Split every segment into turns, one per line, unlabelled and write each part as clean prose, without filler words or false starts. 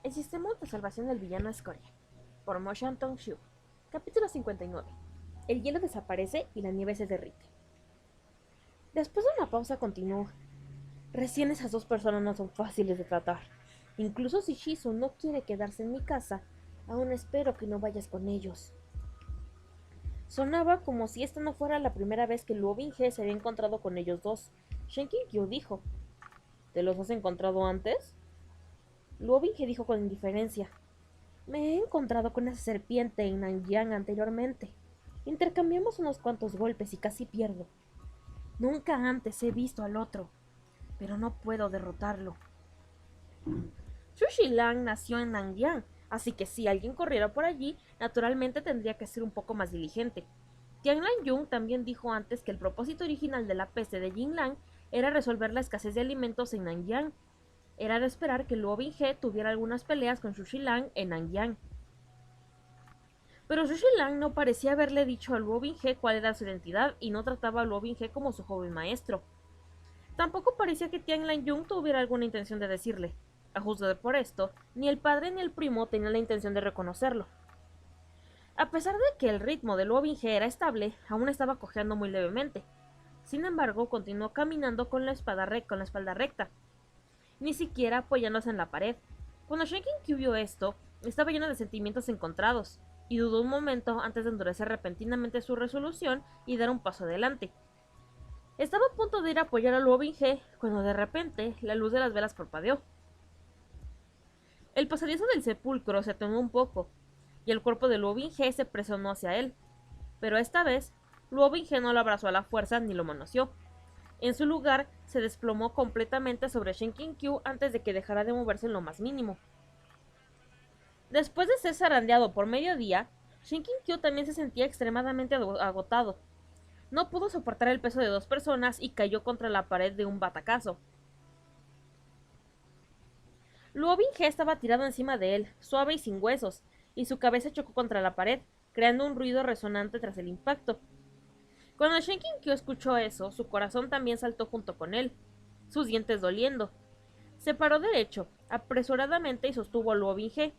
El sistema de salvación del villano es Corea, por Mo Shan-tong-shu. Capítulo 59. El hielo desaparece y la nieve se derrite. Después de una pausa continuó. Recién esas dos personas no son fáciles de tratar. Incluso si Shizu no quiere quedarse en mi casa, aún espero que no vayas con ellos. Sonaba como si esta no fuera la primera vez que Luo Binghe se había encontrado con ellos dos. Shen Qinkyu dijo: ¿Te los has encontrado antes? Luo Binghe dijo con indiferencia: Me he encontrado con esa serpiente en Nanjiang anteriormente. Intercambiamos unos cuantos golpes y casi pierdo. Nunca antes he visto al otro, pero no puedo derrotarlo. Xu Shilang nació en Nanjiang, así que si alguien corriera por allí, naturalmente tendría que ser un poco más diligente. Tian Lanjun también dijo antes que el propósito original de la peste de Jinlang era resolver la escasez de alimentos en Nanjiang. Era de esperar que Luo Binghe tuviera algunas peleas con Xu Shilang en Nanjiang. Pero Xu Shilang no parecía haberle dicho a Luo Binghe cuál era su identidad y no trataba a Luo Binghe como su joven maestro. Tampoco parecía que Tian Lanjun tuviera alguna intención de decirle. A juzgar por esto, ni el padre ni el primo tenían la intención de reconocerlo. A pesar de que el ritmo de Luo Binghe era estable, aún estaba cojeando muy levemente. Sin embargo, continuó caminando con la espalda recta, ni siquiera apoyándose en la pared. Cuando Shen Qinkyu vio esto, estaba lleno de sentimientos encontrados, y dudó un momento antes de endurecer repentinamente su resolución y dar un paso adelante. Estaba a punto de ir a apoyar a Luo Binghe cuando de repente la luz de las velas parpadeó. El pasadizo del sepulcro se atenuó un poco, y el cuerpo de Luo Binghe se presionó hacia él. Pero esta vez, Luo Binghe no lo abrazó a la fuerza ni lo manoseó. En su lugar, se desplomó completamente sobre Shen Qinkyu antes de que dejara de moverse en lo más mínimo. Después de ser zarandeado por mediodía, Shen Qinkyu también se sentía extremadamente agotado. No pudo soportar el peso de dos personas y cayó contra la pared de un batacazo. Luo Binghe estaba tirado encima de él, suave y sin huesos, y su cabeza chocó contra la pared, creando un ruido resonante tras el impacto. Cuando Shen Qinkyu escuchó eso, su corazón también saltó junto con él, sus dientes doliendo. Se paró derecho, apresuradamente y sostuvo a Luo Binghe.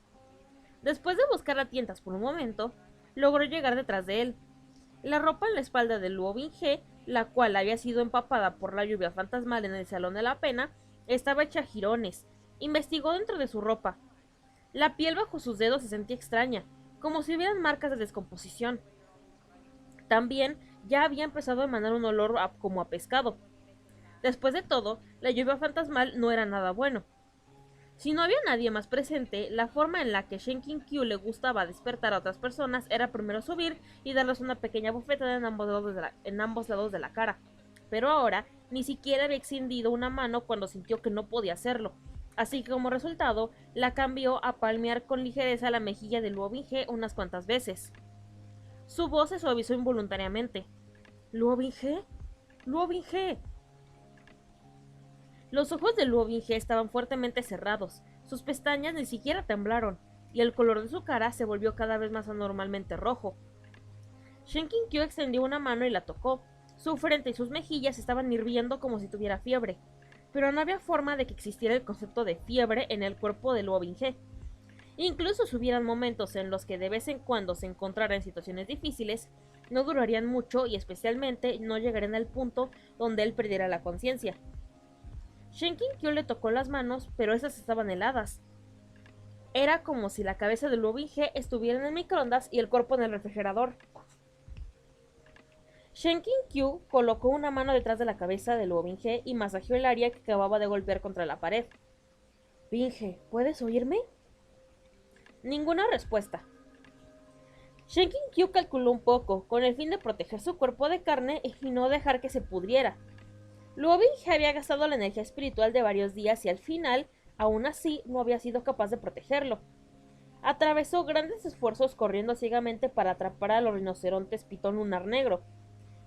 Después de buscar a tientas por un momento, logró llegar detrás de él. La ropa en la espalda de Luo Binghe, la cual había sido empapada por la lluvia fantasmal en el Salón de la Pena, estaba hecha jirones. Investigó dentro de su ropa. La piel bajo sus dedos se sentía extraña, como si hubieran marcas de descomposición. También ya había empezado a emanar un olor como a pescado. Después de todo, la lluvia fantasmal no era nada bueno. Si no había nadie más presente, la forma en la que Shen Qinkyu le gustaba despertar a otras personas era primero subir y darles una pequeña bofetada en ambos lados de la cara. Pero ahora, ni siquiera había extendido una mano cuando sintió que no podía hacerlo. Así que como resultado, la cambió a palmear con ligereza la mejilla de Luo Binghe unas cuantas veces. Su voz se suavizó involuntariamente. ¿Luo Binghe? ¡Luo Binghe! Los ojos de Luo Binghe estaban fuertemente cerrados, sus pestañas ni siquiera temblaron, y el color de su cara se volvió cada vez más anormalmente rojo. Shen Qinkyu extendió una mano y la tocó. Su frente y sus mejillas estaban hirviendo como si tuviera fiebre, pero no había forma de que existiera el concepto de fiebre en el cuerpo de Luo Binghe. Incluso si hubieran momentos en los que de vez en cuando se encontrara en situaciones difíciles, no durarían mucho y especialmente no llegarían al punto donde él perdiera la conciencia. Shen Qinkyu le tocó las manos, pero esas estaban heladas. Era como si la cabeza de Luo Binghe estuviera en el microondas y el cuerpo en el refrigerador. Shen Qinkyu colocó una mano detrás de la cabeza de Luo Binghe y masajeó el área que acababa de golpear contra la pared. Binghe, ¿puedes oírme? Ninguna respuesta. Shen Qinkyu calculó un poco, con el fin de proteger su cuerpo de carne y no dejar que se pudriera. Luo Binghe había gastado la energía espiritual de varios días y al final, aún así, no había sido capaz de protegerlo. Atravesó grandes esfuerzos corriendo ciegamente para atrapar a los rinocerontes pitón lunar negro.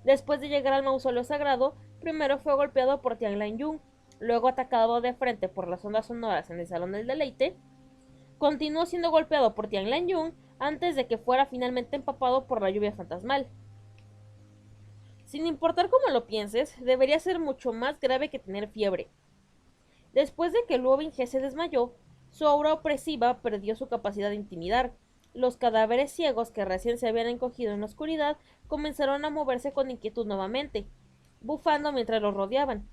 Después de llegar al mausoleo sagrado, primero fue golpeado por Tian Lanjun, luego atacado de frente por las ondas sonoras en el Salón del Deleite. Continuó siendo golpeado por Tian Lanjun antes de que fuera finalmente empapado por la lluvia fantasmal. Sin importar cómo lo pienses, debería ser mucho más grave que tener fiebre. Después de que Luo Binghe se desmayó, Su aura opresiva perdió su capacidad de intimidar. Los cadáveres ciegos que recién se habían encogido en la oscuridad comenzaron a moverse con inquietud nuevamente, bufando mientras los rodeaban.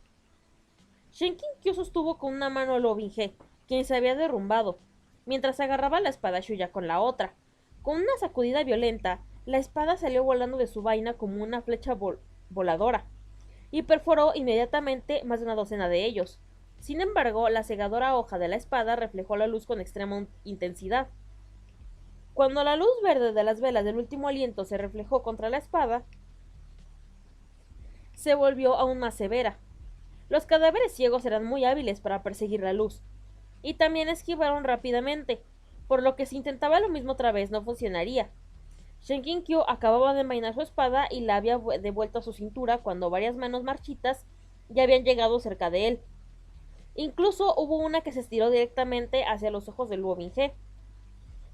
Shenkin-Kyo sostuvo con una mano a Lobing-He, quien se había derrumbado, mientras agarraba la espada Shuya con la otra. Con una sacudida violenta, la espada salió volando de su vaina como una flecha voladora, y perforó inmediatamente más de una docena de ellos. Sin embargo, la cegadora hoja de la espada reflejó la luz con extrema intensidad. Cuando la luz verde de las velas del último aliento se reflejó contra la espada, se volvió aún más severa. Los cadáveres ciegos eran muy hábiles para perseguir la luz, y también esquivaron rápidamente, por lo que si intentaba lo mismo otra vez no funcionaría. Shenkin-Kyo acababa de envainar su espada y la había devuelto a su cintura cuando varias manos marchitas ya habían llegado cerca de él. Incluso hubo una que se estiró directamente hacia los ojos de Luo Binghe.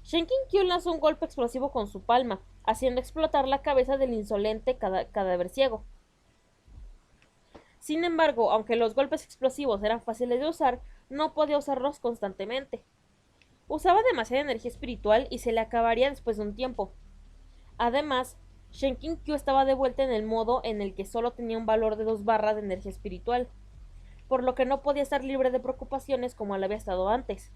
Shenkin-Kyo lanzó un golpe explosivo con su palma, haciendo explotar la cabeza del insolente cadáver ciego. Sin embargo, aunque los golpes explosivos eran fáciles de usar, no podía usarlos constantemente. Usaba demasiada energía espiritual y se le acabaría después de un tiempo. Además, Shenkin-Kyo estaba de vuelta en el modo en el que solo tenía un valor de 2 barras de energía espiritual, por lo que no podía estar libre de preocupaciones como lo había estado antes.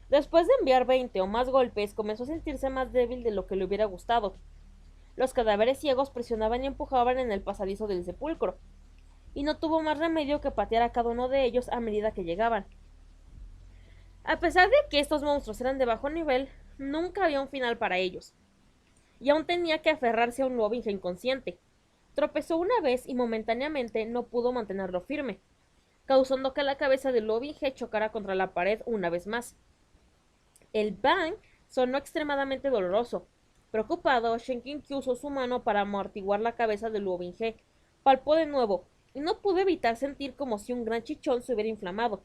Después de enviar 20 o más golpes, comenzó a sentirse más débil de lo que le hubiera gustado. Los cadáveres ciegos presionaban y empujaban en el pasadizo del sepulcro, y no tuvo más remedio que patear a cada uno de ellos a medida que llegaban. A pesar de que estos monstruos eran de bajo nivel, nunca había un final para ellos, y aún tenía que aferrarse a un Luo Binghe inconsciente. Tropezó una vez y momentáneamente no pudo mantenerlo firme, causando que la cabeza de Luo Binghe chocara contra la pared una vez más. El bang sonó extremadamente doloroso. Preocupado, Shenkin-Kyo usó su mano para amortiguar la cabeza de Luo Binghe. Palpó de nuevo, y no pudo evitar sentir como si un gran chichón se hubiera inflamado.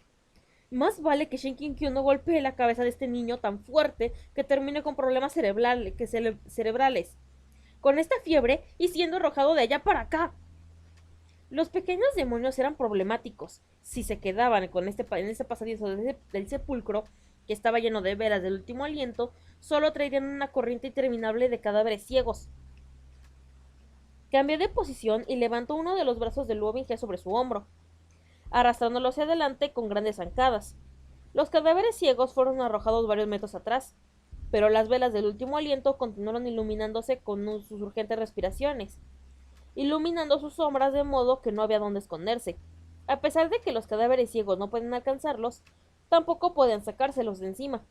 Más vale que Shenkin-Kyo no golpee la cabeza de este niño tan fuerte que termine con problemas cerebrales. Con esta fiebre y siendo arrojado de allá para acá. Los pequeños demonios eran problemáticos. Si se quedaban en este pasadizo del sepulcro, que estaba lleno de velas del último aliento, solo traerían una corriente interminable de cadáveres ciegos. Cambió de posición y levantó uno de los brazos de Luo Binghe sobre su hombro, arrastrándolo hacia adelante con grandes zancadas. Los cadáveres ciegos fueron arrojados varios metros atrás, pero las velas del último aliento continuaron iluminándose con sus urgentes respiraciones, iluminando sus sombras de modo que no había dónde esconderse. A pesar de que los cadáveres ciegos no pueden alcanzarlos, tampoco podían sacárselos de encima.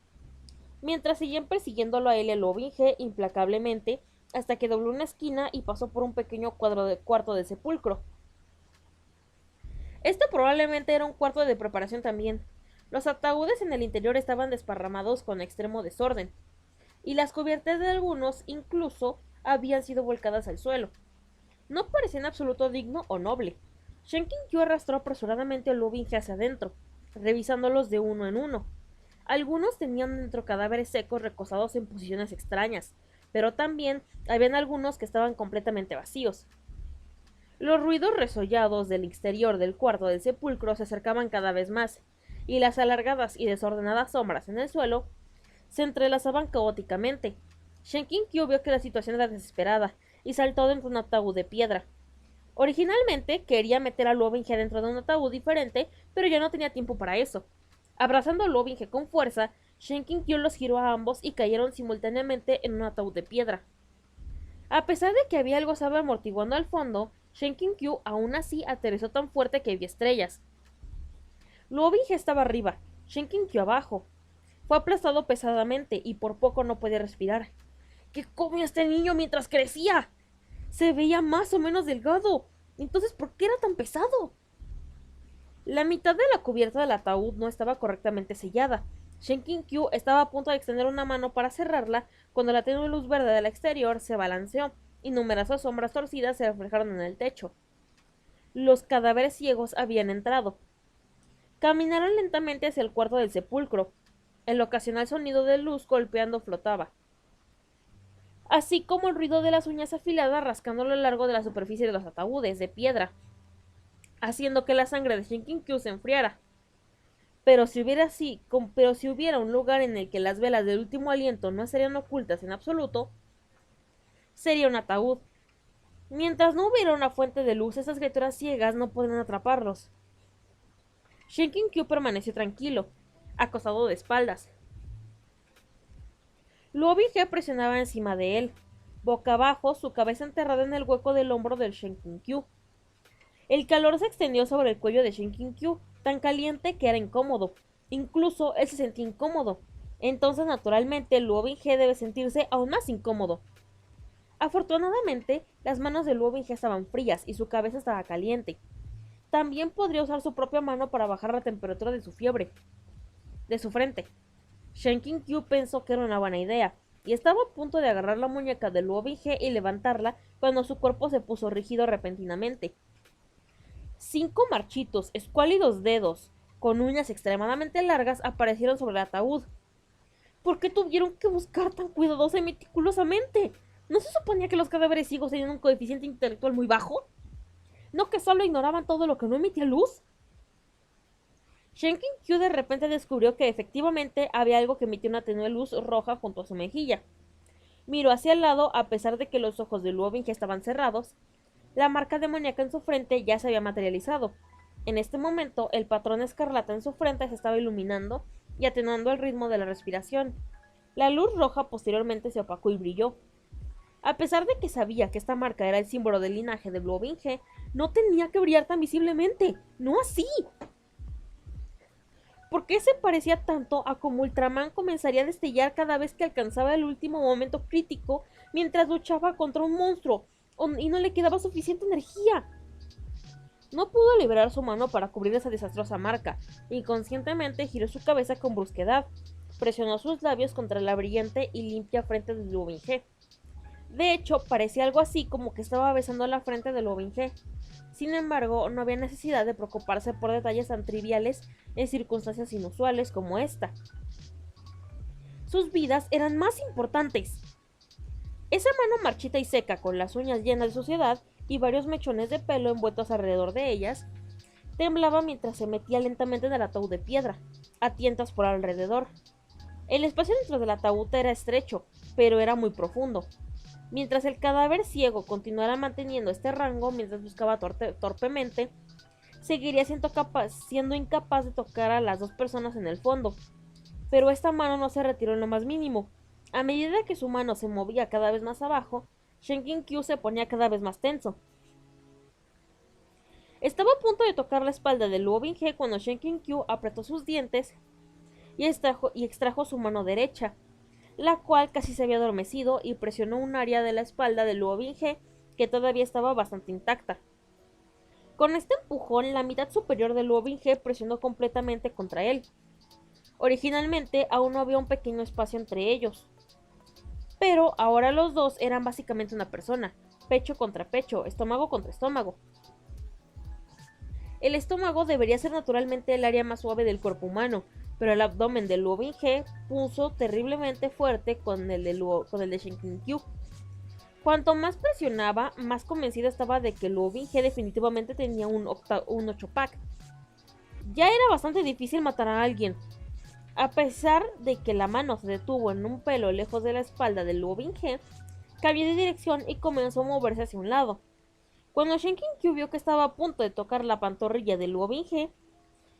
Mientras seguían persiguiéndolo a él y a Luo Binghe implacablemente, hasta que dobló una esquina y pasó por un pequeño cuarto de sepulcro. Esto probablemente era un cuarto de preparación también. Los ataúdes en el interior estaban desparramados con extremo desorden, y las cubiertas de algunos incluso habían sido volcadas al suelo. No parecía en absoluto digno o noble. Shenkin-Kyo arrastró apresuradamente a Luo Binghe hacia adentro, revisándolos de uno en uno. Algunos tenían dentro cadáveres secos recostados en posiciones extrañas, pero también habían algunos que estaban completamente vacíos. Los ruidos resollados del exterior del cuarto del sepulcro se acercaban cada vez más, y las alargadas y desordenadas sombras en el suelo se entrelazaban caóticamente. Shenkin-Kyo vio que la situación era desesperada, y saltó dentro de un ataúd de piedra. Originalmente quería meter a Luo Binghe dentro de un ataúd diferente, pero ya no tenía tiempo para eso. Abrazando a Luo Binghe con fuerza, Shenkin-Kyo los giró a ambos y cayeron simultáneamente en un ataúd de piedra. A pesar de que había algo suave amortiguando al fondo, Shenkin-Kyo aún así aterrizó tan fuerte que vio estrellas. Luo Binghe estaba arriba, Shenkin-Kyo abajo. Fue aplastado pesadamente y por poco no podía respirar. ¿Qué comió este niño mientras crecía? Se veía más o menos delgado. Entonces, ¿por qué era tan pesado? La mitad de la cubierta del ataúd no estaba correctamente sellada. Shenkin-Kyo estaba a punto de extender una mano para cerrarla cuando la tenue luz verde del exterior se balanceó y numerosas sombras torcidas se reflejaron en el techo. Los cadáveres ciegos habían entrado. Caminaron lentamente hacia el cuarto del sepulcro. El ocasional sonido de luz golpeando flotaba, así como el ruido de las uñas afiladas rascando a lo largo de la superficie de los ataúdes de piedra, haciendo que la sangre de Shenkin-Kyo se enfriara. pero si hubiera un lugar en el que las velas del último aliento no estarían ocultas en absoluto, sería un ataúd. Mientras no hubiera una fuente de luz, esas criaturas ciegas no podrían atraparlos. Shenkin-Kyu permaneció tranquilo, acostado de espaldas. Luo Binghe presionaba encima de él, boca abajo, su cabeza enterrada en el hueco del hombro del Shenkin-Kyu. El calor se extendió sobre el cuello de Shenkin-Kyu, tan caliente que era incómodo. Incluso él se sentía incómodo. Entonces, naturalmente, Luo Binghe debe sentirse aún más incómodo. Afortunadamente, las manos de Luo Binghe estaban frías y su cabeza estaba caliente. También podría usar su propia mano para bajar la temperatura de su frente. Shenkin-Kyu pensó que era una buena idea, y estaba a punto de agarrar la muñeca de Luo Binghe y levantarla cuando su cuerpo se puso rígido repentinamente. 5 marchitos, escuálidos dedos, con uñas extremadamente largas, aparecieron sobre el ataúd. ¿Por qué tuvieron que buscar tan cuidadosa y meticulosamente? ¿No se suponía que los cadáveres ciegos tenían un coeficiente intelectual muy bajo? ¿No que solo ignoraban todo lo que no emitía luz? Shenkin-Kyu de repente descubrió que efectivamente había algo que emitía una tenue luz roja junto a su mejilla. Miró hacia el lado a pesar de que los ojos de Luo Binghe estaban cerrados. La marca demoníaca en su frente ya se había materializado. En este momento, el patrón escarlata en su frente se estaba iluminando y atenuando el ritmo de la respiración. La luz roja posteriormente se opacó y brilló. A pesar de que sabía que esta marca era el símbolo del linaje de Luo Binghe, no tenía que brillar tan visiblemente. ¡No así! ¿Por qué se parecía tanto a como Ultraman comenzaría a destellar cada vez que alcanzaba el último momento crítico mientras luchaba contra un monstruo y no le quedaba suficiente energía? No pudo liberar su mano para cubrir esa desastrosa marca. Inconscientemente giró su cabeza con brusquedad. Presionó sus labios contra la brillante y limpia frente de Luo Binghe. De hecho, parecía algo así como que estaba besando la frente de Luo Binghe. Sin embargo, no había necesidad de preocuparse por detalles tan triviales en circunstancias inusuales como esta. Sus vidas eran más importantes. Esa mano marchita y seca, con las uñas llenas de suciedad y varios mechones de pelo envueltos alrededor de ellas, temblaba mientras se metía lentamente en el ataúd de piedra, a tientas por alrededor. El espacio dentro del ataúd era estrecho, pero era muy profundo. Mientras el cadáver ciego continuara manteniendo este rango mientras buscaba torpemente, seguiría siendo incapaz de tocar a las dos personas en el fondo. Pero esta mano no se retiró en lo más mínimo. A medida que su mano se movía cada vez más abajo, Shenkin-Kyu se ponía cada vez más tenso. Estaba a punto de tocar la espalda de Luo Binghe cuando Shenkin-Kyu apretó sus dientes y extrajo su mano derecha, la cual casi se había adormecido, y presionó un área de la espalda de Luo Binghe que todavía estaba bastante intacta. Con este empujón, la mitad superior de Luo Binghe presionó completamente contra él. Originalmente aún no había un pequeño espacio entre ellos, pero ahora los dos eran básicamente una persona, pecho contra pecho, estómago contra estómago. El estómago debería ser naturalmente el área más suave del cuerpo humano, pero el abdomen de Luo Binghe puso terriblemente fuerte con el de Shenkin-Kyu. Cuanto más presionaba, más convencida estaba de que Luo Binghe definitivamente tenía un 8-pack. Ya era bastante difícil matar a alguien. A pesar de que la mano se detuvo en un pelo lejos de la espalda de Luo Binghe, cambió de dirección y comenzó a moverse hacia un lado. Cuando Shenkin-Kyu vio que estaba a punto de tocar la pantorrilla de Luo Binghe,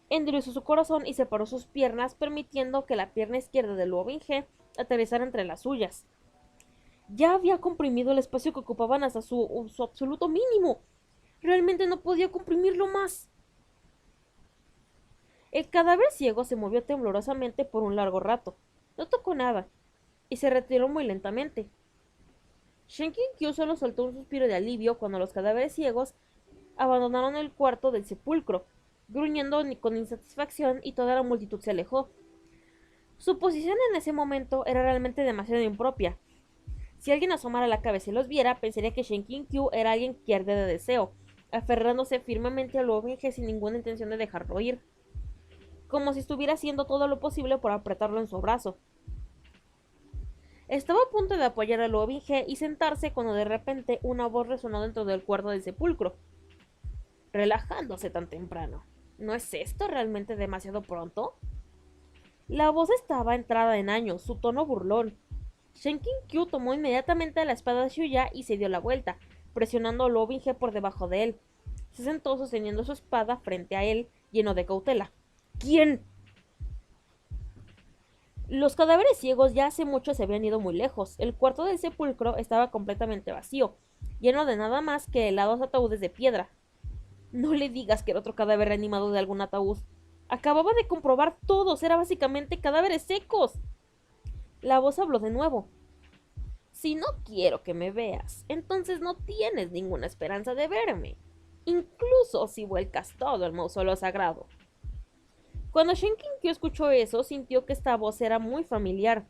endureció su corazón y separó sus piernas, permitiendo que la pierna izquierda de Luo Binghe aterrizara entre las suyas. Ya había comprimido el espacio que ocupaban hasta su absoluto mínimo. Realmente no podía comprimirlo más. El cadáver ciego se movió temblorosamente por un largo rato. No tocó nada, y se retiró muy lentamente. Shenkin-Kyu solo soltó un suspiro de alivio cuando los cadáveres ciegos abandonaron el cuarto del sepulcro, gruñendo con insatisfacción, y toda la multitud se alejó. Su posición en ese momento era realmente demasiado impropia. Si alguien asomara la cabeza y los viera, pensaría que Shenkin-Kyu era alguien que arde de deseo, aferrándose firmemente a Luo Binghe sin ninguna intención de dejarlo ir, como si estuviera haciendo todo lo posible por apretarlo en su brazo. Estaba a punto de apoyar a Luo Binghe y sentarse cuando de repente una voz resonó dentro del cuarto del sepulcro. Relajándose tan temprano. ¿No es esto realmente demasiado pronto? La voz estaba entrada en años, su tono burlón. Shenkin Kyu tomó inmediatamente la espada de Shuya y se dio la vuelta, presionando a Lobinge por debajo de él. Se sentó sosteniendo su espada frente a él, lleno de cautela. ¿Quién? Los cadáveres ciegos ya hace mucho se habían ido muy lejos. El cuarto del sepulcro estaba completamente vacío, lleno de nada más que helados ataúdes de piedra. No le digas que era otro cadáver reanimado de algún ataúd. Acababa de comprobar todos, eran básicamente cadáveres secos. La voz habló de nuevo. Si no quiero que me veas, entonces no tienes ninguna esperanza de verme, incluso si vuelcas todo el mausoleo sagrado. Cuando Shenkin-Kyo escuchó eso, sintió que esta voz era muy familiar.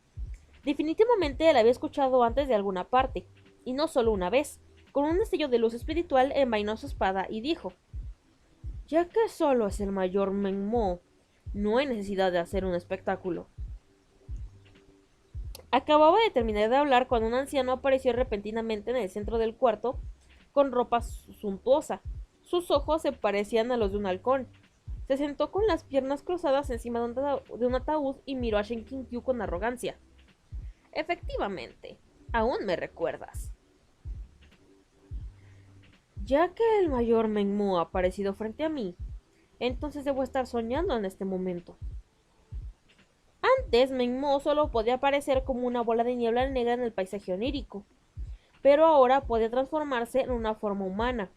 Definitivamente la había escuchado antes de alguna parte, y no solo una vez. Con un destello de luz espiritual envainó su espada y dijo: ya que solo es el mayor Menmo, no hay necesidad de hacer un espectáculo. Acababa de terminar de hablar cuando un anciano apareció repentinamente en el centro del cuarto con ropa suntuosa. Sus ojos se parecían a los de un halcón. Se sentó con las piernas cruzadas encima de un ataúd y miró a Shenkin-Kyu con arrogancia. Efectivamente, aún me recuerdas. Ya que el mayor Menmu ha aparecido frente a mí, entonces debo estar soñando en este momento. Antes, Menmo solo podía aparecer como una bola de niebla negra en el paisaje onírico, pero ahora podía transformarse en una forma humana.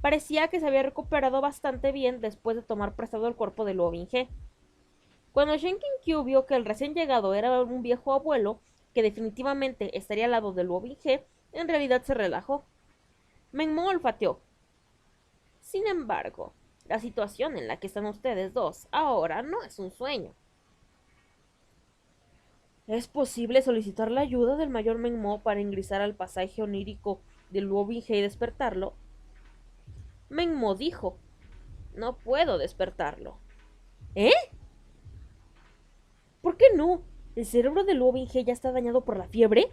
Parecía que se había recuperado bastante bien después de tomar prestado el cuerpo de Luo Binghe. Cuando Shenkin-Kyu vio que el recién llegado era un viejo abuelo que definitivamente estaría al lado de Luo Binghe, en realidad se relajó. Menmo olfateó. Sin embargo, la situación en la que están ustedes dos ahora no es un sueño. ¿Es posible solicitar la ayuda del mayor Menmo para ingresar al pasaje onírico de Luo Binghe y despertarlo? Menmo dijo: no puedo despertarlo. ¿Eh? ¿Por qué no? ¿El cerebro de Luo Binghe ya está dañado por la fiebre?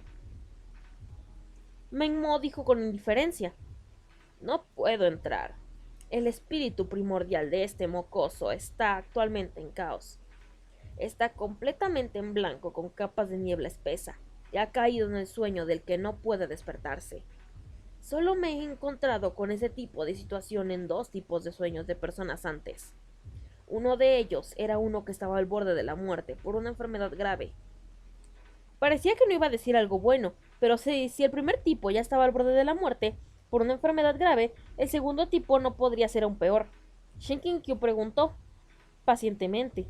Menmo dijo con indiferencia: no puedo entrar. El espíritu primordial de este mocoso está actualmente en caos. Está completamente en blanco con capas de niebla espesa y ha caído en el sueño del que no puede despertarse. Solo me he encontrado con ese tipo de situación en dos tipos de sueños de personas antes. Uno de ellos era uno que estaba al borde de la muerte por una enfermedad grave. Parecía que no iba a decir algo bueno, pero si el primer tipo ya estaba al borde de la muerte por una enfermedad grave, el segundo tipo no podría ser aún peor. Shenkin-Kyu preguntó pacientemente: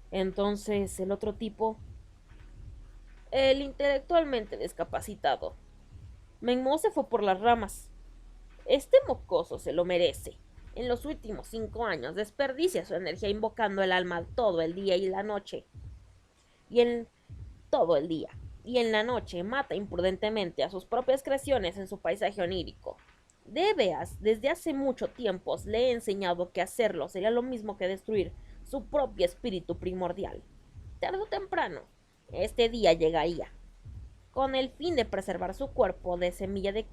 entonces, el otro tipo, el intelectualmente discapacitado. Menmo se fue por las ramas. Este mocoso se lo merece. En los últimos 5 años desperdicia su energía invocando el alma todo el día y la noche. Y en todo el día. Y en la noche mata imprudentemente a sus propias creaciones en su paisaje onírico. De veras, desde hace mucho tiempo le he enseñado que hacerlo sería lo mismo que destruir su propio espíritu primordial. Tarde o temprano, este día llegaría, con el fin de preservar su cuerpo de semilla de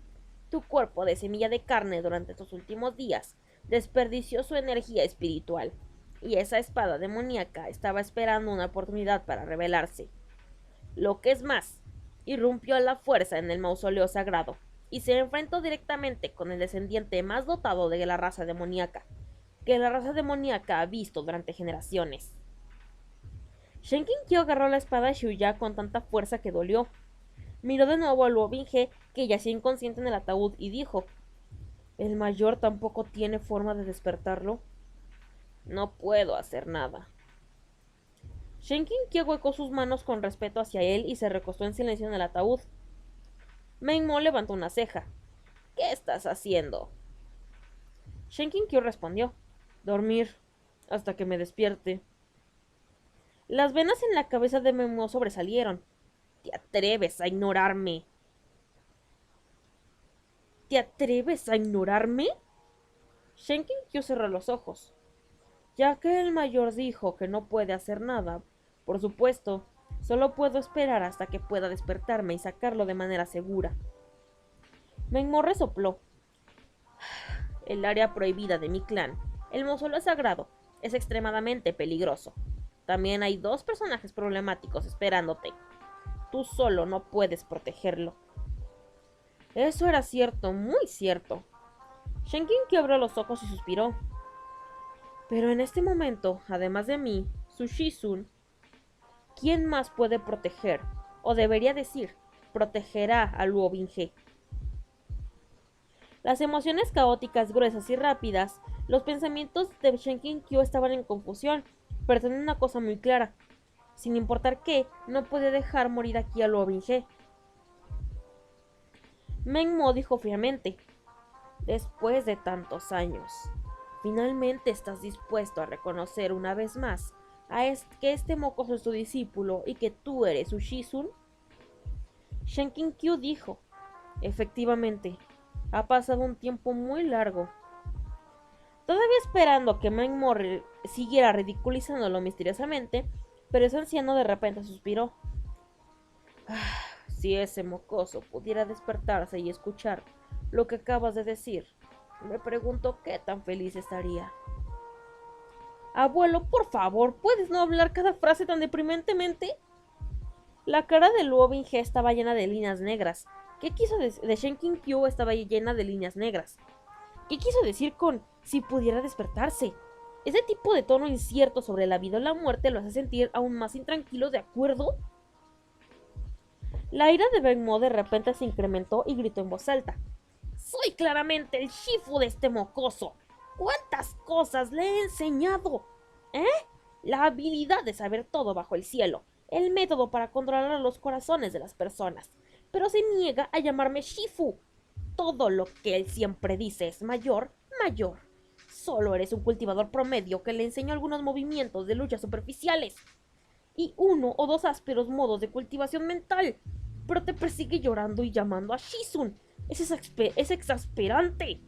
tu cuerpo de semilla de carne durante tus últimos días. Desperdició su energía espiritual, y esa espada demoníaca estaba esperando una oportunidad para rebelarse. Lo que es más, irrumpió a la fuerza en el mausoleo sagrado y se enfrentó directamente con el descendiente más dotado de la raza demoníaca que la raza demoníaca ha visto durante generaciones. Shenkin-Kyo agarró la espada de Shuya con tanta fuerza que dolió. Miró de nuevo a Luo Binghe, que yacía inconsciente en el ataúd, y dijo: ¿el mayor tampoco tiene forma de despertarlo? No puedo hacer nada. Shenkin-Kyo huecó sus manos con respeto hacia él y se recostó en silencio en el ataúd. Menmo levantó una ceja. ¿Qué estás haciendo? Shenkin-Kyo respondió: dormir, hasta que me despierte. Las venas en la cabeza de Menmo sobresalieron. ¿Te atreves a ignorarme? ¿Te atreves a ignorarme? Shenkin-Kyo cerró los ojos. Ya que el mayor dijo que no puede hacer nada, por supuesto, solo puedo esperar hasta que pueda despertarme y sacarlo de manera segura. Menmo resopló. El área prohibida de mi clan El mausoleo sagrado es extremadamente peligroso. También hay dos personajes problemáticos esperándote. Tú solo no puedes protegerlo. Eso era cierto, muy cierto. Shenkin abrió los ojos y suspiró. Pero en este momento, además de mí, Sushizun, ¿quién más puede proteger? O debería decir, protegerá a Luo Binge. Las emociones caóticas, gruesas y rápidas, los pensamientos de Shenkin Kyo estaban en confusión, pero tenía una cosa muy clara. Sin importar qué, no podía dejar morir aquí a Luo Binge. Meng Mo dijo fríamente, después de tantos años, ¿finalmente estás dispuesto a reconocer una vez más que este mocoso es tu discípulo y que tú eres Ushizun? Shenkin Kyu dijo, efectivamente, ha pasado un tiempo muy largo. Todavía esperando que Meng Mo siguiera ridiculizándolo misteriosamente, pero ese anciano de repente suspiró. Si ese mocoso pudiera despertarse y escuchar lo que acabas de decir, me pregunto qué tan feliz estaría. Abuelo, por favor, ¿puedes no hablar cada frase tan deprimentemente? La cara de Luo Binge estaba llena de líneas negras. ¿Qué quiso decir? De Shenkin Kyu estaba llena de líneas negras. ¿Qué quiso decir con si pudiera despertarse? Ese tipo de tono incierto sobre la vida o la muerte lo hace sentir aún más intranquilo, ¿de acuerdo? La ira de Meng Mo de repente se incrementó y gritó en voz alta. ¡Soy claramente el Shifu de este mocoso! ¿Cuántas cosas le he enseñado? La habilidad de saber todo bajo el cielo, el método para controlar los corazones de las personas, pero se niega a llamarme Shifu. Todo lo que él siempre dice es mayor, mayor. Solo eres un cultivador promedio que le enseñó algunos movimientos de lucha superficiales y uno o dos ásperos modos de cultivación mental, pero te persigue llorando y llamando a Shizun. Es exasperante.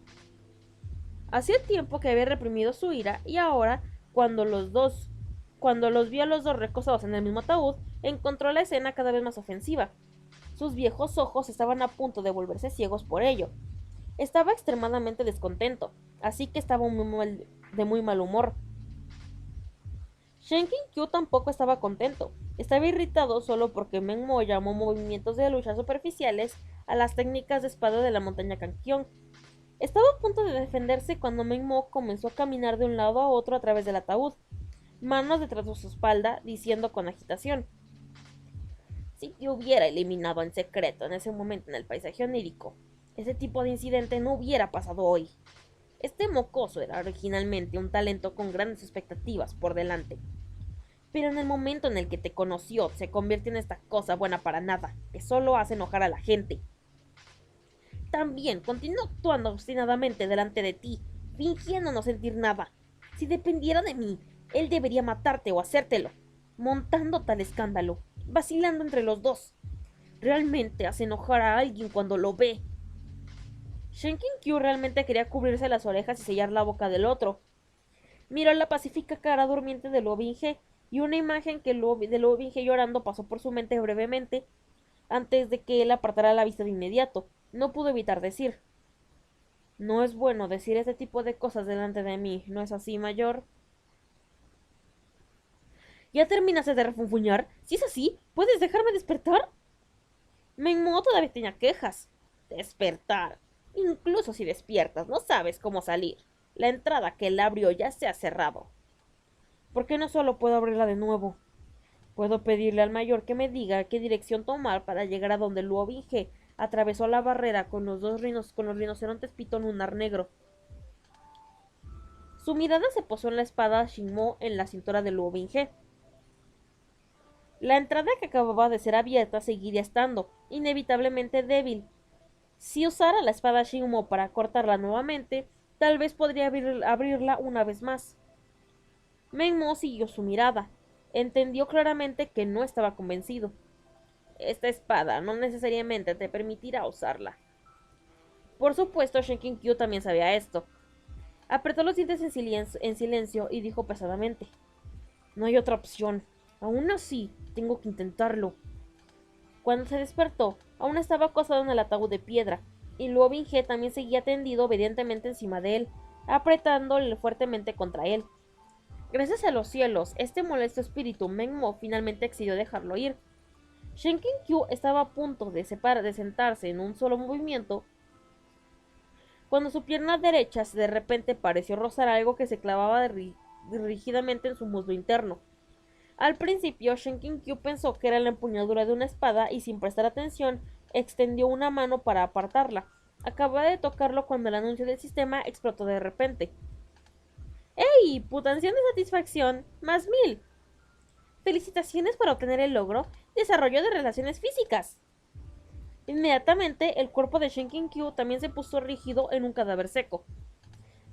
Hacía tiempo que había reprimido su ira y ahora, cuando los vio a los dos recostados en el mismo ataúd, encontró la escena cada vez más ofensiva. Sus viejos ojos estaban a punto de volverse ciegos por ello. Estaba extremadamente descontento, así que estaba de muy mal humor. Shenkin Kyu tampoco estaba contento. Estaba irritado solo porque Meng Mo llamó movimientos de lucha superficiales a las técnicas de espada de la montaña Kankion. Estaba a punto de defenderse cuando Meng Mo comenzó a caminar de un lado a otro a través del ataúd, manos detrás de su espalda, diciendo con agitación: si te hubiera eliminado en secreto en ese momento en el paisaje onírico, ese tipo de incidente no hubiera pasado hoy. Este mocoso era originalmente un talento con grandes expectativas por delante. Pero en el momento en el que te conoció, se convierte en esta cosa buena para nada, que solo hace enojar a la gente. También continuó actuando obstinadamente delante de ti, fingiendo no sentir nada. Si dependiera de mí, él debería matarte o hacértelo, montando tal escándalo, vacilando entre los dos. Realmente hace enojar a alguien cuando lo ve. Shenkin Kyu realmente quería cubrirse las orejas y sellar la boca del otro. Miró la pacífica cara durmiente de Luo Binge y una imagen de Luo Binge llorando pasó por su mente brevemente antes de que él apartara la vista de inmediato. No pudo evitar decir: no es bueno decir este tipo de cosas delante de mí, ¿no es así, mayor? ¿Ya terminaste de refunfuñar? Si es así, ¿puedes dejarme despertar? Meng Mo todavía tenía quejas. Despertar. Incluso si despiertas, no sabes cómo salir. La entrada que él abrió ya se ha cerrado. ¿Por qué no solo puedo abrirla de nuevo? Puedo pedirle al mayor que me diga qué dirección tomar para llegar a donde Luo Binge atravesó la barrera con los rinocerontes pitón lunar negro. Su mirada se posó en la espada Shinmo en la cintura de Luo Binge. La entrada que acababa de ser abierta seguiría estando, inevitablemente débil. Si usara la espada Shinmo para cortarla nuevamente, tal vez podría abrirla una vez más. Meng Mo siguió su mirada. Entendió claramente que no estaba convencido. Esta espada no necesariamente te permitirá usarla. Por supuesto, Shenkin Kyu también sabía esto. Apretó los dientes en silencio y dijo pesadamente: no hay otra opción. Aún así, tengo que intentarlo. Cuando se despertó, aún estaba acostado en el ataúd de piedra, y Luo Binge también seguía tendido obedientemente encima de él. apretándole fuertemente contra él. Gracias a los cielos, este molesto espíritu Menmo finalmente accedió a dejarlo ir. Shen Qiu estaba a punto de sentarse en un solo movimiento cuando su pierna derecha de repente pareció rozar algo que se clavaba rígidamente en su muslo interno. Al principio, Shen Qiu pensó que era la empuñadura de una espada y sin prestar atención, extendió una mano para apartarla. Acababa de tocarlo cuando el anuncio del sistema explotó de repente. ¡Ey! Puntuación de satisfacción, más 1000. Felicitaciones por obtener el logro Desarrollo de relaciones físicas. Inmediatamente, el cuerpo de Shen Qiu también se puso rígido en un cadáver seco.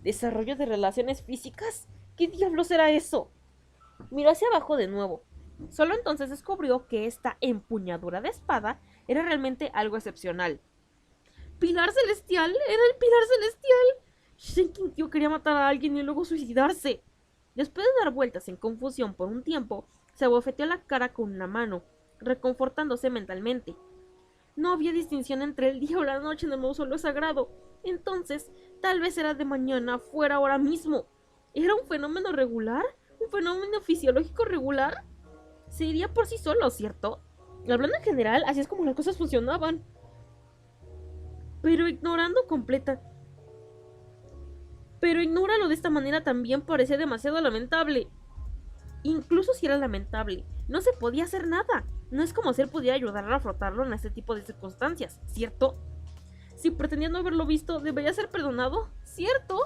¿Desarrollo de relaciones físicas? ¿Qué diablos era eso? Miró hacia abajo de nuevo. Solo entonces descubrió que esta empuñadura de espada era realmente algo excepcional. ¡Pilar celestial! ¡Era el pilar celestial! Shen Qiu quería matar a alguien y luego suicidarse. Después de dar vueltas en confusión por un tiempo, se abofeteó la cara con una mano, reconfortándose mentalmente. No había distinción entre el día o la noche en el mausoleo sagrado. Entonces, tal vez era de mañana, fuera ahora mismo. ¿Era un fenómeno regular? ¿Un fenómeno fisiológico regular? Se iría por sí solo, ¿cierto? Hablando en general, así es como las cosas funcionaban. Pero ignóralo de esta manera también parece demasiado lamentable. Incluso si era lamentable, no se podía hacer nada. No es como si él pudiera ayudar a frotarlo en este tipo de circunstancias, ¿cierto? Si pretendía no haberlo visto, debería ser perdonado, ¿cierto?